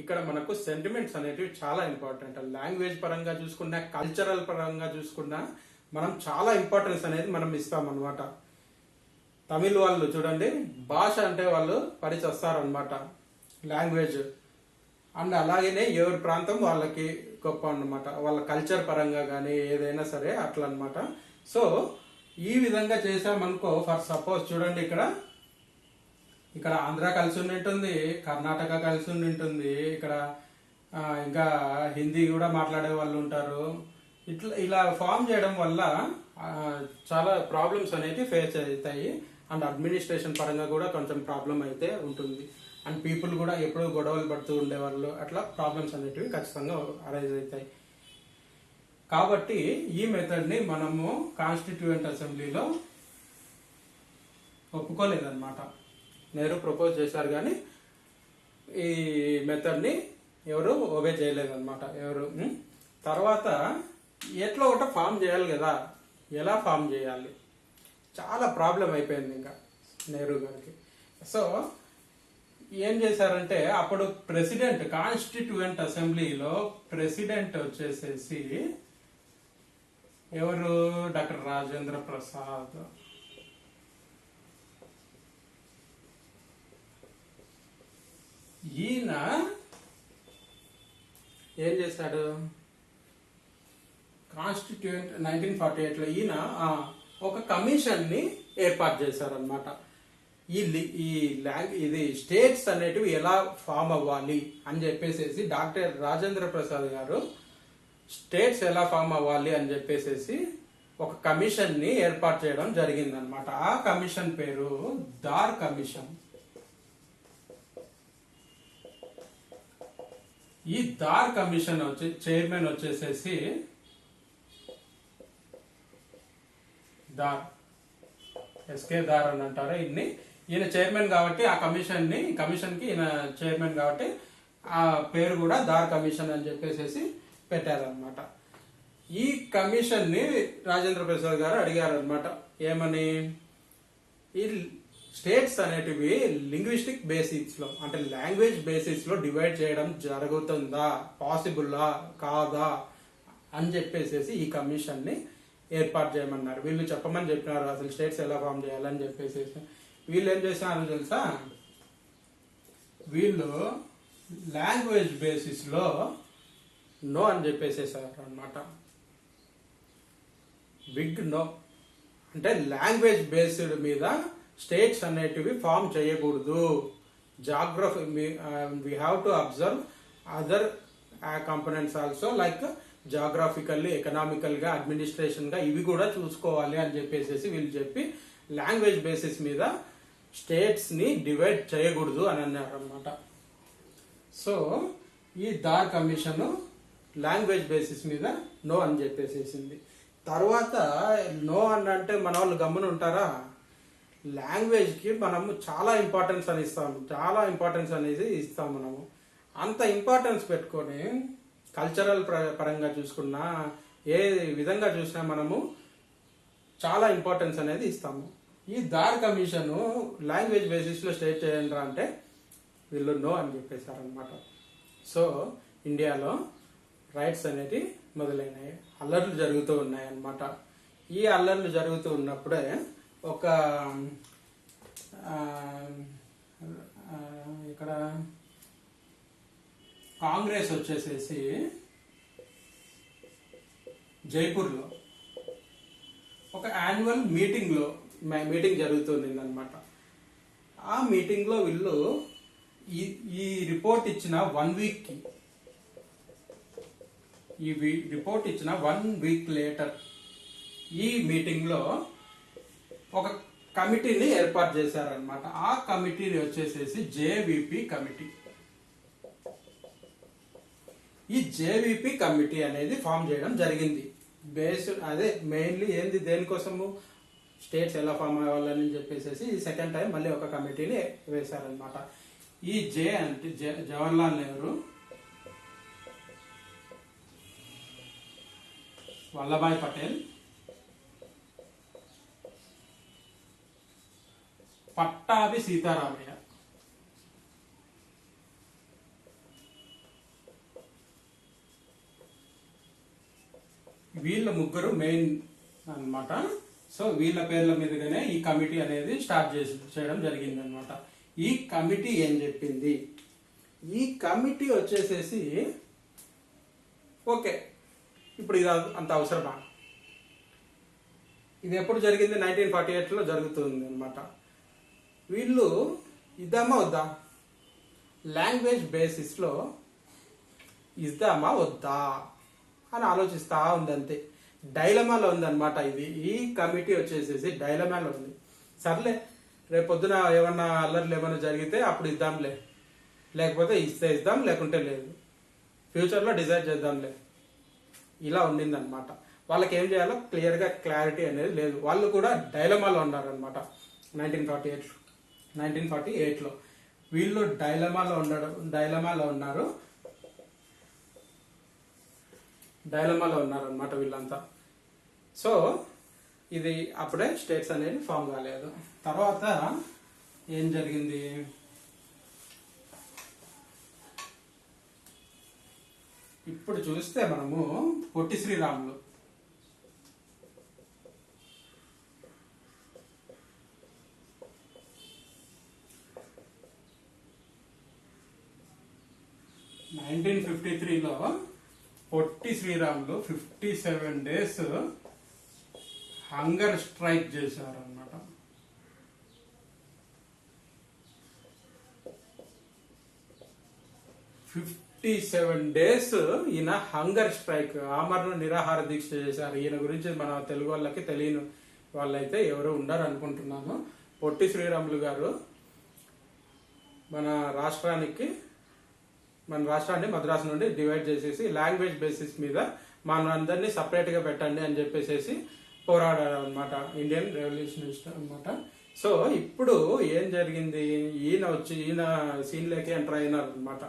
ఇక్కడ మనకు సెంటిమెంట్స్ అనేటివి చాలా ఇంపార్టెంట్. లాంగ్వేజ్ పరంగా చూసుకున్నా, కల్చరల్ పరంగా చూసుకున్నా మనం చాలా ఇంపార్టెన్స్ అనేది మనం ఇస్తాం అనమాట. తమిళ్ వాళ్ళు చూడండి, భాష అంటే వాళ్ళు పరిచొస్తారనమాట, లాంగ్వేజ్. అండ్ అలాగనే ఎవరి ప్రాంతం వాళ్ళకి గొప్ప అన్నమాట, వాళ్ళ కల్చర్ పరంగా కానీ ఏదైనా సరే అట్లా అనమాట. సో ఈ విధంగా చేసామనుకో, ఫర్ సపోజ్ చూడండి, ఇక్కడ ఆంధ్ర కలిసి ఉంటుంది, కర్ణాటక కలిసి ఉంటుంది, ఇక్కడ ఇంకా హిందీ కూడా మాట్లాడే వాళ్ళు ఉంటారు. ఇలా ఫామ్ చేయడం వల్ల చాలా ప్రాబ్లమ్స్ అనేవి ఫేస్ అవుతాయి. అండ్ అడ్మినిస్ట్రేషన్ పరంగా కూడా కొంచెం ప్రాబ్లం అయితే ఉంటుంది. అండ్ పీపుల్ కూడా ఎప్పుడూ గొడవలు పడుతూ ఉండేవాళ్ళు, అట్లా ప్రాబ్లమ్స్ అనేటివి ఖచ్చితంగా అరైజ్ అవుతాయి. కాబట్టి ఈ మెథడ్ని మనము కాన్స్టిట్యూయెంట్ అసెంబ్లీలో ఒప్పుకోలేదన్నమాట. నెహ్రూ ప్రపోజ్ చేశారు కానీ ఈ మెథడ్ని ఎవరు ఒబే చేయలేదన్నమాట. తర్వాత ఎట్లా ఒకట ఫామ్ చేయాలి కదా, ఎలా ఫామ్ చేయాలి, చాలా ప్రాబ్లం అయిపోయింది ఇంకా నెహ్రూ గారికి. సో ఏం చేశారంటే అప్పుడు ప్రెసిడెంట్, కాన్స్టిట్యూయెంట్ అసెంబ్లీలో ప్రెసిడెంట్ వచ్చేసేసి ఎవరు, డాక్టర్ రాజేంద్ర ప్రసాద్. ఈయన ఏం చేశాడు, కాన్స్టిట్యూయెంట్ 1948లో ఈయన ఒక కమిషన్ ని ఏర్పాటు చేశారనమాట. ఇది స్టేట్స్ అనేటివి ఎలా ఫామ్ అవ్వాలి అని చెప్పేసి డాక్టర్ రాజేంద్ర ప్రసాద్ గారు స్టేట్స్ ఎలా ఫామ్ అవ్వాలి అని చెప్పేసి ఒక కమిషన్ ని ఏర్పాటు చేయడం జరిగిందనమాట. ఆ కమిషన్ పేరు దార్ కమిషన్. ఈ దార్ కమిషన్ చైర్మన్ వచ్చేసేసి దార్, ఎస్కే దార్ అని అంటారు ఈయన చైర్మన్ కాబట్టి ఆ కమిషన్ కి ఈయన చైర్మన్ కాబట్టి ఆ పేరు కూడా దార్ కమిషన్ అని చెప్పేసి పెట్టారనమాట. ఈ కమిషన్ ని రాజేంద్ర ప్రసాద్ గారు అడిగారు అనమాట. ఏమని, ఈ స్టేట్స్ అనేటివి లింగ్విస్టిక్ బేసిస్ లో అంటే లాంగ్వేజ్ బేసిస్ లో డివైడ్ చేయడం జరుగుతుందా, పాసిబుల్లా కాదా అని చెప్పేసి ఈ కమిషన్ ని ఏర్పాటు చేయమన్నారు. వీళ్ళు చెప్పమని చెప్పినారు అసలు స్టేట్స్ ఎలా ఫామ్ చేయాలని చెప్పేసి. వీళ్ళు ఏం చేసినారో తెలుసా, వీళ్ళు లాంగ్వేజ్ బేసిస్ లో నో అని చెప్పేసేసారు అనమాట. బిగ్ నో అంటే లాంగ్వేజ్ బేస్డ్ మీద స్టేట్స్ అనేటివి ఫామ్ చేయకూడదు. Geography we have to observe other components also like geographically, economical గా, అడ్మినిస్ట్రేషన్ గా ఇవి కూడా చూసుకోవాలి అని చెప్పేసి వీళ్ళు చెప్పి లాంగ్వేజ్ బేసిస్ మీద స్టేట్స్ ని డివైడ్ చేయకూడదు అని అన్నారు అనమాట. సో ఈ దార్ కమిషన్ లాంగ్వేజ్ బేసిస్ మీద నో అని చెప్పేసేసింది. తర్వాత నో అని అంటే మన వాళ్ళు గమ్మున ఉంటారా? లాంగ్వేజ్ కి మనము చాలా ఇంపార్టెన్స్ అని ఇస్తాము, చాలా ఇంపార్టెన్స్ అనేది ఇస్తాం. మనము అంత ఇంపార్టెన్స్ పెట్టుకొని కల్చరల్ పరంగా చూసుకున్నా, ఏ విధంగా చూసినా మనము చాలా ఇంపార్టెన్స్ అనేది ఇస్తాము. ఈ దార్ కమిషన్ లాంగ్వేజ్ బేసిస్ లో స్టేట్ చేయండి అంటే వీళ్ళు నో అని చెప్పేశారనమాట. సో ఇండియాలో రైట్స్ అనేది మొదలైనాయి, అల్లర్లు జరుగుతూ ఉన్నాయి అన్నమాట. ఈ అల్లర్లు జరుగుతూ ఉన్నప్పుడే ఒక ఇక్కడ కాంగ్రెస్ వచ్చేసేసి జైపూర్లో ఒక యాన్యువల్ మీటింగ్ జరుగుతుంది అనమాట. ఆ మీటింగ్ లో వీళ్ళు ఈ రిపోర్ట్ ఇచ్చిన 1 వీక్ కి, ఈ రిపోర్ట్ ఇచ్చిన 1 వీక్ లేటర్ ఈ మీటింగ్ లో ఒక కమిటీని ఏర్పాటు చేశారనమాట. ఆ కమిటీని వచ్చేసేసి జేవిపి కమిటీ. ఈ జేవిపి కమిటీ అనేది ఫామ్ చేయడం జరిగింది. అదే మెయిన్లీ ఏంది, దేనికోసము, స్టేట్స్ ఎలా ఫామ్ అవ్వాలని చెప్పేసి ఈ సెకండ్ టైం మళ్ళీ ఒక కమిటీని వేశారనమాట. ఈ జే అంటే జవహర్లాల్ నెహ్రూ, వల్లభాయ్ పటేల్, పట్టాభి సీతారామయ్య, వీళ్ళ ముగ్గురు మెయిన్ అన్నమాట. సో వీళ్ళ పేర్ల మీదుగానే ఈ కమిటీ అనేది స్టార్ట్ చేయడం జరిగింది అనమాట. ఈ కమిటీ ఏం చెప్పింది, ఈ కమిటీ వచ్చేసేసి ఓకే ఇప్పుడు ఇది అంత అవసరమా, ఇది ఎప్పుడు జరిగింది, 1948లో జరుగుతుంది అనమాట. వీళ్ళు ఇద్దామా వద్దా, లాంగ్వేజ్ బేసిస్ లో ఇద్దామా వద్దా అని ఆలోచిస్తా ఉంది, అంతే. డైలమాలో ఉంది అనమాట. ఇది ఈ కమిటీ వచ్చేసేసి డైలమాలో ఉంది. సర్లే రేపొద్దున ఏమన్నా అల్లర్లు ఏమన్నా జరిగితే అప్పుడు ఇద్దాంలే, లేకపోతే ఇస్తే ఇద్దాం, లేకుంటే లేదు, ఫ్యూచర్లో డిసైడ్ చేద్దాంలే, ఇలా ఉండింది అనమాట. వాళ్ళకి ఏం చేయాలో క్లియర్గా క్లారిటీ అనేది లేదు. వాళ్ళు కూడా డైలమాలో ఉన్నారనమాట. 1948లో వీళ్ళు డైలమాలో ఉన్నారనమాట వీళ్ళంతా. సో ఇది అప్పుడే స్టేట్స్ అనేది ఫామ్ కాలేదు. తర్వాత ఏం జరిగింది, ఇప్పుడు చూస్తే మనము పొట్టి శ్రీరాములు లో Potti Sriramulu 57 days hunger strike చేశారు అన్నమాట. ఈయన హంగర్ స్ట్రైక్, ఆమరణ నిరాహార దీక్ష చేశారు. ఈయన గురించి మన తెలుగు వాళ్ళకి తెలియని వాళ్ళైతే ఎవరు ఉండరు అనుకుంటున్నాను. పొట్టి శ్రీరాములు గారు మన రాష్ట్రాన్ని మద్రాసు నుండి డివైడ్ చేసేసి లాంగ్వేజ్ బేసిస్ మీద మనందరినీ సపరేట్ గా పెట్టండి అని చెప్పేసి పోరాడారు అనమాట, ఇండియన్ రెవల్యూషనిస్ట్ అనమాట. సో ఇప్పుడు ఏం జరిగింది, ఈయన సీన్ లోకి ఎంటర్ అయినారు అనమాట.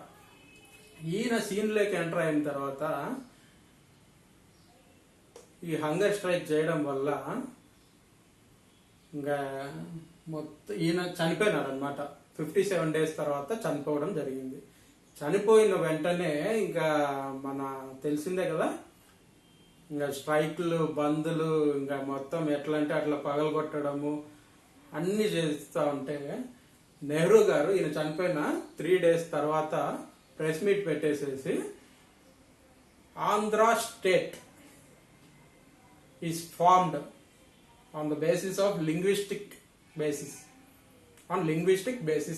ఈయన సీన్ లోకి ఎంటర్ అయిన తర్వాత ఈ హంగర్ స్ట్రైక్ చేయడం వల్ల ఇంకా మొత్తం ఈయన చనిపోయినాడు అనమాట. 57 days తర్వాత చనిపోవడం జరిగింది. చనిపోయిన వెంటనే ఇంకా మన తెలిసిందే కదా, ఇంకా స్ట్రైక్లు, బంద్లు, ఇంకా మొత్తం ఎట్లా అంటే అట్లా పగలగొట్టడము అన్ని చేస్తూ ఉంటే నెహ్రూ గారు ఈయన చనిపోయిన 3 days తర్వాత ప్రెస్ మీట్ పెట్టేసేసి Andhra state is formed on the basis of linguistic basis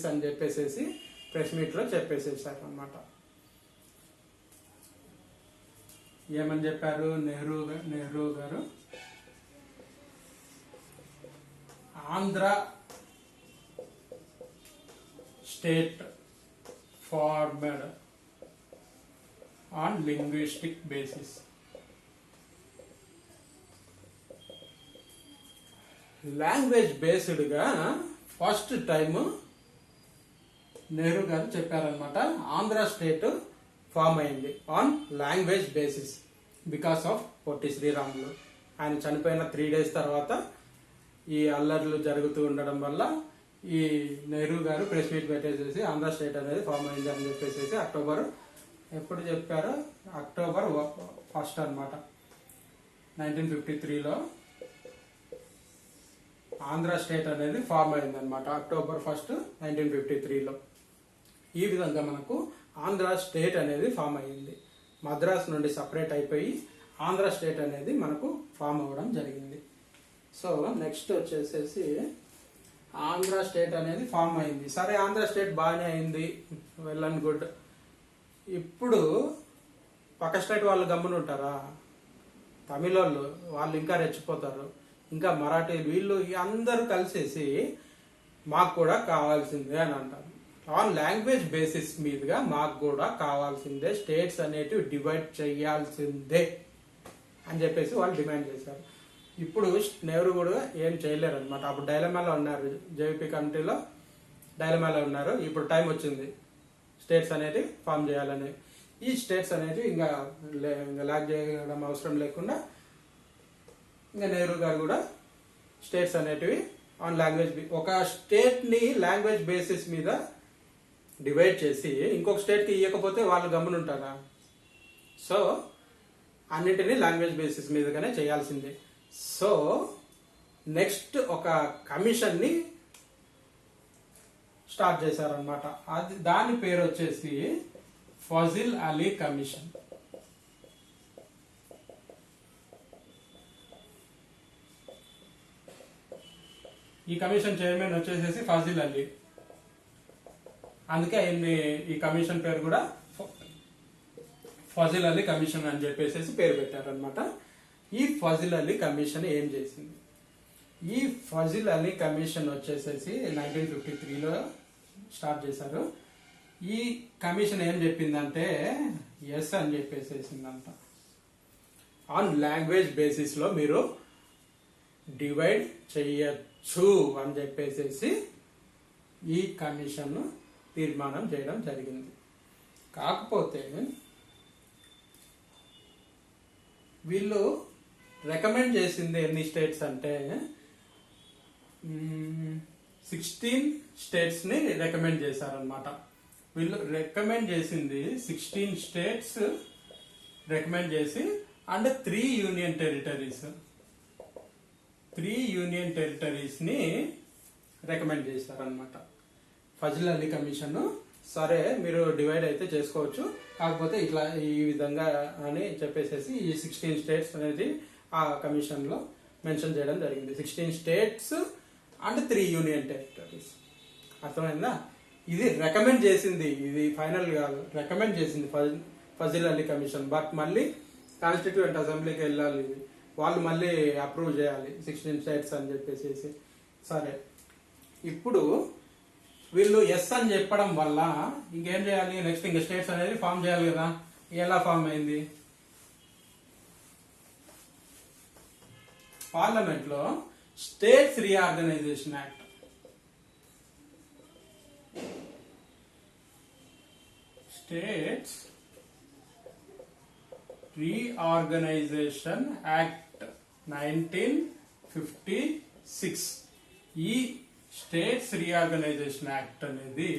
అని చెప్పేసి ప్రెస్ మీట్ లో చెప్పేసేసారు అన్నమాట. ఏమని చెప్పారు Nehru garu? Andhra state formed on linguistic basis. Language based గా ఫస్ట్ టైం నెహ్రూ గారు చెప్పారనమాట. ఆంధ్ర స్టేట్ ఫామ్ అయింది on language basis because of Potti Sriramulu. ఆయన చనిపోయిన 3 days తర్వాత ఈ అల్లర్లు జరుగుతూ ఉండడం వల్ల ఈ నెహ్రూ గారు ప్రెస్ మీట్ పెట్టేసేసి ఆంధ్ర స్టేట్ అనేది ఫామ్ అయింది అని చెప్పేసి అక్టోబర్ 1 అనమాట 1953లో ఆంధ్ర స్టేట్ అనేది ఫామ్ అయింది అనమాట. October 1, 1953లో. ఈ విధంగా మనకు ఆంధ్ర స్టేట్ అనేది ఫామ్ అయ్యింది. మద్రాస్ నుండి సపరేట్ అయిపోయి ఆంధ్ర స్టేట్ అనేది మనకు ఫామ్ అవ్వడం జరిగింది. సో నెక్స్ట్ వచ్చేసేసి ఆంధ్ర స్టేట్ అనేది ఫామ్ అయింది. సరే, ఆంధ్ర స్టేట్ బాగానే అయింది, వెల్ అండ్ గుడ్. ఇప్పుడు పక్క స్టేట్ వాళ్ళు గమ్మున ఉంటారా? తమిళ వాళ్ళు ఇంకా రెచ్చిపోతారు, ఇంకా మరాఠీ, వీళ్ళు అందరూ కలిసేసి మాకు కూడా కావాల్సిందే అని అంటారు. ఆన్ లాంగ్వేజ్ బేసిస్ మీదుగా మాకు కూడా కావాల్సిందే, స్టేట్స్ అనేటివి డివైడ్ చేయాల్సిందే అని చెప్పేసి వాళ్ళు డిమాండ్ చేశారు. ఇప్పుడు నెహ్రూ కూడా ఏం చేయలేరు అనమాట. అప్పుడు డైలమాలో ఉన్నారు, జేపీ కమిటీలో డైలమాలో ఉన్నారు. ఇప్పుడు టైం వచ్చింది స్టేట్స్ అనేటివి ఫామ్ చేయాలని. ఈ స్టేట్స్ అనేటివి ఇంకా లాగ్ చేయడం అవసరం లేకుండా ఇంకా నెహ్రూ గారు కూడా స్టేట్స్ అనేటివి ఆన్ లాంగ్వేజ్, ఒక స్టేట్ ని లాంగ్వేజ్ బేసిస్ మీద డివైడ్ చేసి ఇంకొక స్టేట్ కి ఇవ్వకపోతే వాళ్ళు గమ్మునుంటారా? సో అన్నిటినీ లాంగ్వేజ్ బేసిస్ మీదగానే చేయాల్సిందే. సో నెక్స్ట్ ఒక కమిషన్ ని స్టార్ట్ చేశారనమాట. దాని పేరు వచ్చేసి ఫజిల్ అలీ కమిషన్. ఈ కమిషన్ చైర్మన్ వచ్చేసేసి ఫజిల్ అలీ, అందుకే ఆయన్ని ఈ కమిషన్ పేరు కూడా ఫజిల్ అలీ కమిషన్ అని చెప్పేసి పేరు పెట్టారనమాట. ఈ ఫజిల్ అలీ కమిషన్ ఏం చేసింది? ఈ ఫజిల్ అలీ కమిషన్ వచ్చేసేసి 1953లో స్టార్ట్ చేశారు. ఈ కమిషన్ ఏం చెప్పిందంటే ఎస్ అని చెప్పేసేసిందంట. ఆన్ లాంగ్వేజ్ బేసిస్ లో మీరు డివైడ్ చెయ్యొచ్చు అని చెప్పేసి ఈ కమిషన్ తీర్మానం చేయడం జరిగింది. కాకపోతే వీళ్ళు రికమెండ్ చేసింది ఎన్ని స్టేట్స్ అంటే 16 స్టేట్స్ ని రికమెండ్ చేశారనమాట. వీళ్ళు రికమెండ్ చేసింది 16 స్టేట్స్ రికమెండ్ చేసి అండ్ 3 యూనియన్ టెరిటరీస్ ని రికమెండ్ చేశారనమాట. ఫజిల్ అలీ కమిషన్ సరే మీరు డివైడ్ అయితే చేసుకోవచ్చు, కాకపోతే ఇట్లా ఈ విధంగా అని చెప్పేసి ఈ 16 స్టేట్స్ అనేది ఆ కమిషన్ లో మెన్షన్ చేయడం జరిగింది. 16 స్టేట్స్ అండ్ 3 యూనియన్ టెరిటరీస్. అర్థమైందా? ఇది రికమెండ్ చేసింది, ఇది ఫైనల్ కాదు, రికమెండ్ చేసింది ఫజిల్ అలీ కమిషన్. బట్ మళ్ళీ కాన్స్టిట్యూయెంట్ అసెంబ్లీకి వెళ్ళాలి, వాళ్ళు మళ్ళీ అప్రూవ్ చేయాలి 16 స్టేట్స్ అని చెప్పేసి. సరే, ఇప్పుడు వీళ్ళు ఎస్ అని చెప్పడం వల్ల ఇంకేం చేయాలి? నెక్స్ట్ ఇంకా స్టేట్స్ అనేది ఫామ్ చేయాలి కదా. ఎలా ఫామ్ అయింది? పార్లమెంట్ లో states reorganisation act, states reorganisation act 1956 ఈ స్టేట్స్ రీఆర్గనైజేషన్ యాక్ట్ అనేది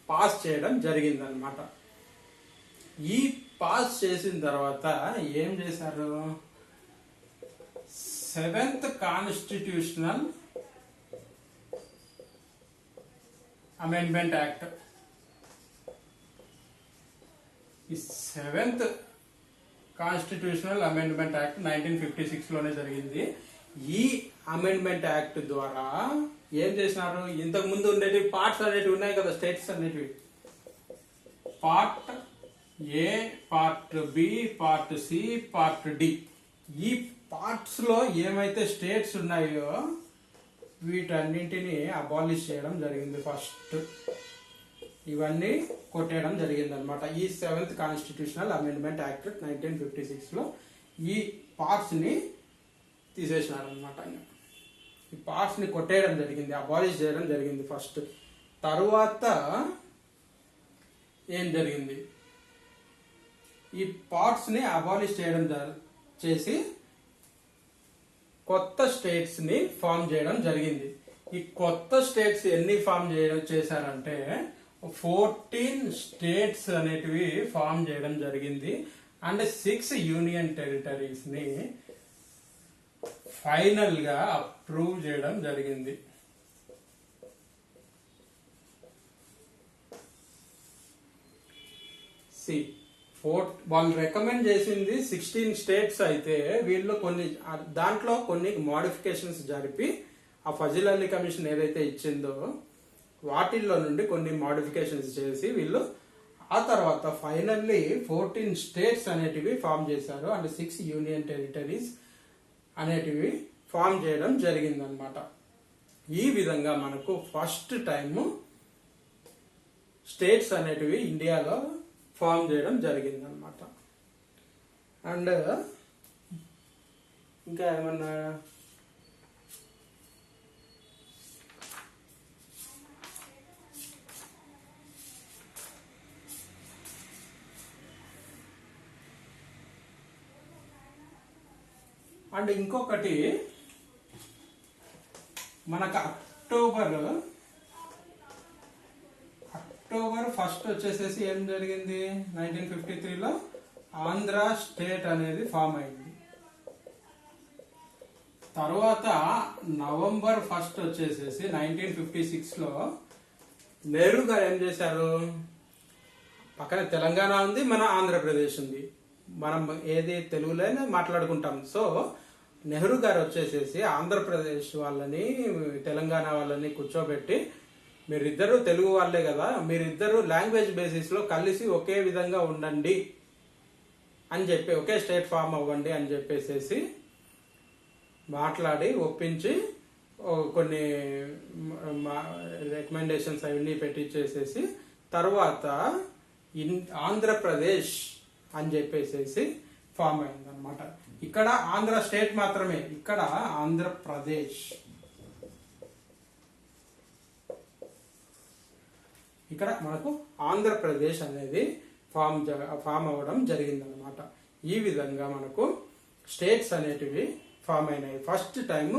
పాస్ చేయడం జరిగిందనమాట. ఈ పాస్ చేసిన తర్వాత ఏం చేశారు, 7th కాన్స్టిట్యూషనల్ అమెండ్మెంట్ యాక్ట్, ఈ 7th కాన్స్టిట్యూషనల్ అమెండ్మెంట్ యాక్ట్ 1956 లోనే జరిగింది. ఈ అమెండ్మెంట్ యాక్ట్ ద్వారా ఏం చేసినారు, ఇంతకు ముందు ఉండేవి పార్ట్స్ అనేటివి ఉన్నాయి కదా, స్టేట్స్ అనేటివి, part A, part B, part C, part D. ఈ పార్ట్స్ లో ఏమైతే స్టేట్స్ ఉన్నాయో వీటన్నింటినీ అబాలిష్ చేయడం జరిగింది. ఫస్ట్ ఇవన్నీ కొట్టేయడం జరిగింది అనమాట. ఈ 7th కాన్స్టిట్యూషనల్ అమెండ్మెంట్ యాక్ట్ 1956 లో ఈ పార్ట్స్ ని తీసేసినారు అనమాట. ఈ పార్ట్స్ ని కొట్టేయడం జరిగింది, అబాలిష్ చేయడం జరిగింది ఫస్ట్. తరువాత ఏం జరిగింది, ఈ పార్ట్స్ ని అబాలిష్ చేయడం చేసి కొత్త స్టేట్స్ ని ఫామ్ చేయడం జరిగింది. ఈ కొత్త స్టేట్స్ ఎన్ని ఫామ్ చేశారంటే 14 స్టేట్స్ అనేటివి ఫామ్ చేయడం జరిగింది. అండ్ 6 యూనియన్ టెరిటరీస్ ని ఫైనల్ గా అప్రూవ్ చేయడం జరిగింది. వాళ్ళు రికమెండ్ చేసింది 16 స్టేట్స్ అయితే వీళ్ళు దాంట్లో కొన్ని మోడిఫికేషన్స్ జరిపి ఆ ఫజిల్ అలీ కమిషన్ ఏదైతే ఇచ్చిందో వాటిల్లో నుండి కొన్ని మోడిఫికేషన్స్ చేసి వీళ్ళు ఆ తర్వాత ఫైనల్లీ 14 స్టేట్స్ అనేటివి ఫామ్ చేశారు. అండ్ 6 యూనియన్ టెరిటరీస్ అనేటివి ఫామ్ చేయడం జరిగిందనమాట. ఈ విధంగా మనకు ఫస్ట్ టైం స్టేట్స్ అనేటివి ఇండియాలో ఫామ్ చేయడం జరిగిందనమాట. అండ్ ఇంకా ఏమన్నా అండ్ ఇంకొకటి మనకు అక్టోబర్ 1 వచ్చేసేసి ఏం జరిగింది, 1953లో ఆంధ్ర స్టేట్ అనేది ఫామ్ అయింది. తర్వాత నవంబర్ 1 వచ్చేసేసి 1956లో నెహ్రూ గారు ఏం చేశారు, పక్కన తెలంగాణ ఉంది, మన ఆంధ్రప్రదేశ్ ఉంది, మనం ఏది తెలుగులోనే మాట్లాడుకుంటాం. సో నెహ్రూ గారు వచ్చేసేసి ఆంధ్రప్రదేశ్ వాళ్ళని తెలంగాణ వాళ్ళని కూర్చోబెట్టి మీరిద్దరు తెలుగు వాళ్ళే కదా, మీరిద్దరు లాంగ్వేజ్ బేసిస్ లో కలిసి ఒకే విధంగా ఉండండి అని చెప్పి, ఒకే స్టేట్ ఫామ్ అవ్వండి అని చెప్పేసి మాట్లాడి ఒప్పించి కొన్ని రికమెండేషన్స్ అవన్నీ పెట్టించేసేసి తర్వాత ఆంధ్రప్రదేశ్ అని చెప్పేసి ఫామ్ అయింది అనమాట. ఇక్కడ ఆంధ్ర స్టేట్ మాత్రమే, ఇక్కడ ఆంధ్రప్రదేశ్, ఇక్కడ మనకు ఆంధ్రప్రదేశ్ అనేది ఫామ్ అవ్వడం జరిగిందనమాట. ఈ విధంగా మనకు స్టేట్స్ అనేటివి ఫామ్ అయినాయి. ఫస్ట్ టైం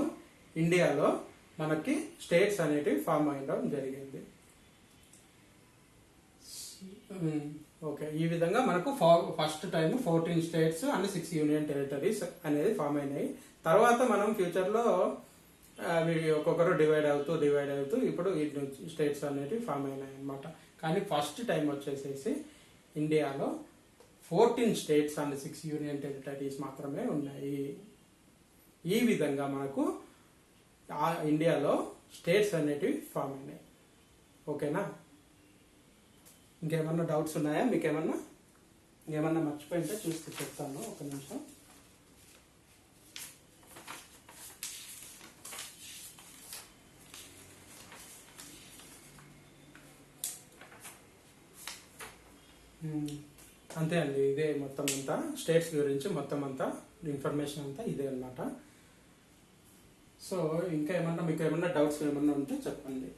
ఇండియాలో మనకి స్టేట్స్ అనేటివి ఫామ్ అయ్యడం జరిగింది. ఓకే, ఈ విధంగా మనకు first time 14 states and 6 union territories అనేది ఫామ్ అయినాయి. తర్వాత మనం ఫ్యూచర్ లో ఒక్కొక్కరు డివైడ్ అవుతూ ఇప్పుడు స్టేట్స్ అనేవి ఫామ్ అయినాయి అనమాట. కానీ ఫస్ట్ టైం వచ్చేసేసి ఇండియాలో 14 స్టేట్స్ అండ్ 6 యూనియన్ టెరిటరీస్ మాత్రమే ఉన్నాయి. ఈ విధంగా మనకు ఇండియాలో స్టేట్స్ అనేటివి ఫామ్ అయినాయి. ఓకేనా, ఇంకేమన్నా డౌట్స్ ఉన్నాయా మీకేమన్నా? ఏమన్నా మర్చిపోయింటే చూస్తే చెప్తాను, ఒక నిమిషం. అంతే అండి, ఇదే మొత్తం అంతా స్టేట్స్ గురించి మొత్తం అంతా ఇన్ఫర్మేషన్ అంతా ఇదే అన్నమాట. సో ఇంకా ఏమన్నా మీకు ఏమన్నా డౌట్స్ ఏమన్నా ఉంటే చెప్పండి.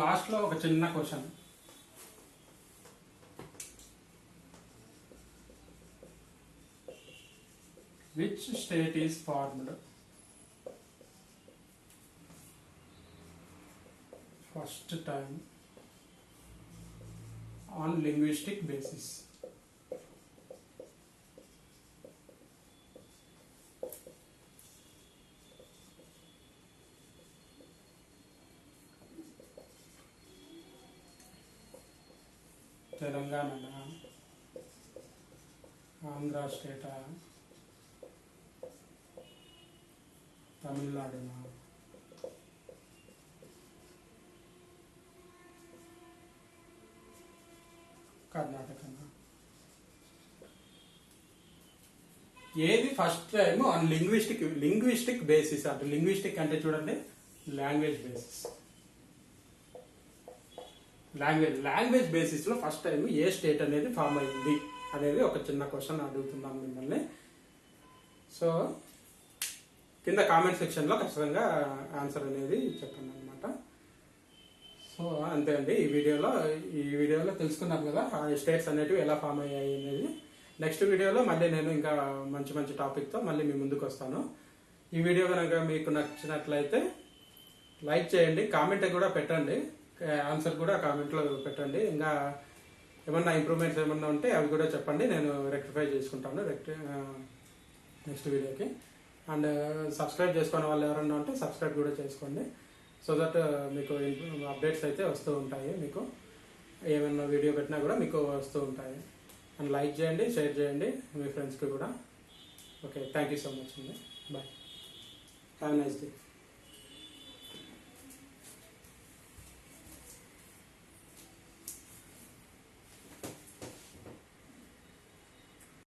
లాస్ట్ లో ఒక చిన్న question, which state is formed first time on linguistic basis. Telangana, Andhra స్టేటా, తమిళనాడునా, కర్ణాటకనా? ఏది first time on linguistic basis అంటే లింగ్విస్టిక్ అంటే చూడండి లాంగ్వేజ్ బేసిస్. లాంగ్వేజ్ బేసిస్ లో ఫస్ట్ టైం ఏ స్టేట్ అనేది ఫామ్ అయింది అనేది ఒక చిన్న క్వశ్చన్ అడుగుతున్నాను మిమ్మల్ని. సో కింద కామెంట్ సెక్షన్ లో ఖచ్చితంగా ఆన్సర్ అనేది చెప్పండి అనమాట. సో అంతే అండి, ఈ వీడియోలో తెలుసుకున్నాం కదా ఆ స్టేట్స్ అనేటివి ఎలా ఫామ్ అయ్యాయి అనేది. నెక్స్ట్ వీడియోలో మళ్ళీ నేను ఇంకా మంచి టాపిక్తో మళ్ళీ మీ ముందుకు వస్తాను. ఈ వీడియో కనుక మీకు నచ్చినట్లయితే లైక్ చేయండి, కామెంట్ కూడా పెట్టండి, ఆన్సర్ కూడా కామెంట్లో పెట్టండి. ఇంకా ఏమన్నా ఇంప్రూవ్మెంట్స్ ఏమన్నా ఉంటే అవి కూడా చెప్పండి, నేను రెక్టిఫై చేసుకుంటాను నెక్స్ట్ వీడియోకి. అండ్ సబ్స్క్రైబ్ చేసుకునే వాళ్ళు ఎవరన్నా ఉంటే సబ్స్క్రైబ్ కూడా చేసుకోండి. సో దట్ మీకు అప్డేట్స్ అయితే వస్తూ ఉంటాయి, మీకు ఏమైనా వీడియో పెట్టినా కూడా మీకు వస్తూ ఉంటాయి. అండ్ లైక్ చేయండి, షేర్ చేయండి మీ ఫ్రెండ్స్కి కూడా. Okay, thank you so much అండి. Bye, have a nice day.